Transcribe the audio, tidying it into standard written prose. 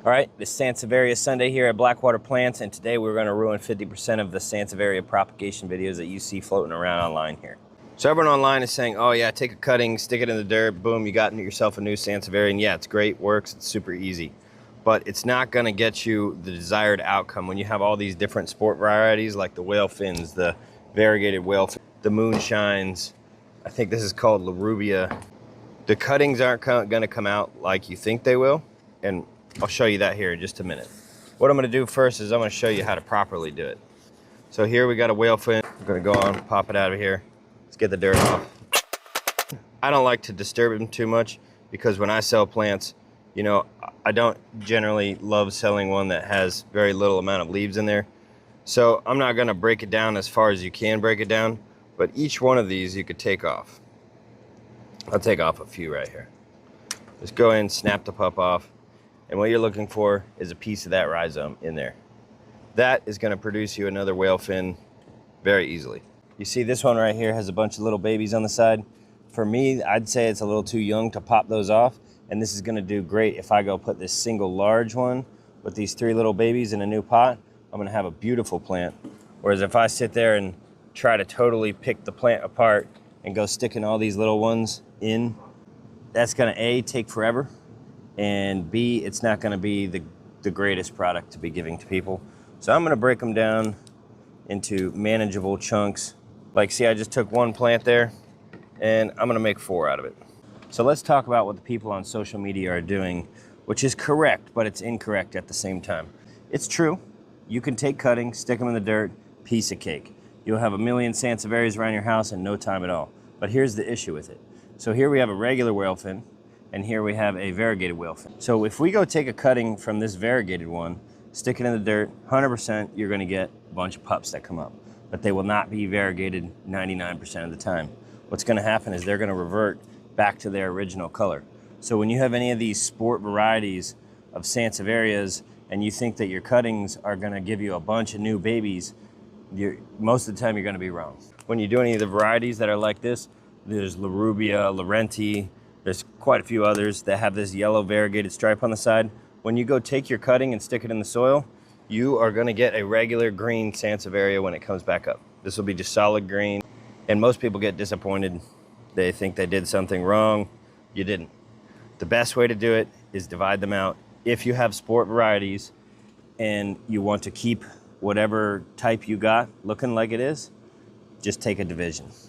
All right, this Sansevieria Sunday here at Blackwater Plants, and today we're going to ruin 50% of the Sansevieria propagation videos that you see floating around online here. So everyone online is saying, oh yeah, take a cutting, stick it in the dirt, boom, you got yourself a new Sansevieria, and yeah, it's great, works, it's super easy. But it's not going to get you the desired outcome when you have all these different sport varieties like the whale fins, the variegated whale fins, the moonshines. I think this is called Larubia. The cuttings aren't going to come out like you think they will, and I'll show you that here in just a minute. What I'm going to do first is I'm going to show you how to properly do it. So here we got a whale fin. I'm going to go on, pop it out of here. Let's get the dirt off. I don't like to disturb them too much because when I sell plants, you know, I don't generally love selling one that has very little amount of leaves in there. So I'm not going to break it down as far as you can break it down, but each one of these you could take off. I'll take off a few right here. Just go in, snap the pup off. And what you're looking for is a piece of that rhizome in there. That is going to produce you another whale fin very easily. You see this one right here has a bunch of little babies on the side. For me, I'd say it's a little too young to pop those off. And this is going to do great if I go put this single large one with these 3 little babies in a new pot. I'm going to have a beautiful plant. Whereas if I sit there and try to totally pick the plant apart and go sticking all these little ones in, that's going to A, take forever. And B, it's not going to be the greatest product to be giving to people. So I'm going to break them down into manageable chunks. Like, see, I just took one plant there, and I'm going to make 4 out of it. So let's talk about what the people on social media are doing, which is correct, but it's incorrect at the same time. It's true. You can take cuttings, stick them in the dirt, piece of cake. You'll have a million Sansevierias around your house in no time at all. But here's the issue with it. So here we have a regular whale fin, and here we have a variegated whale fin. So if we go take a cutting from this variegated one, stick it in the dirt, 100% you're going to get a bunch of pups that come up. But they will not be variegated 99% of the time. What's going to happen is they're going to revert back to their original color. So when you have any of these sport varieties of Sansevierias and you think that your cuttings are going to give you a bunch of new babies, most of the time you're going to be wrong. When you do any of the varieties that are like this, there's Larubia, Laurenti, there's quite a few others that have this yellow variegated stripe on the side. When you go take your cutting and stick it in the soil, you are going to get a regular green Sansevieria when it comes back up. This will be just solid green, and most people get disappointed. They think they did something wrong. You didn't. The best way to do it is divide them out. If you have sport varieties and you want to keep whatever type you got looking like it is, just take a division.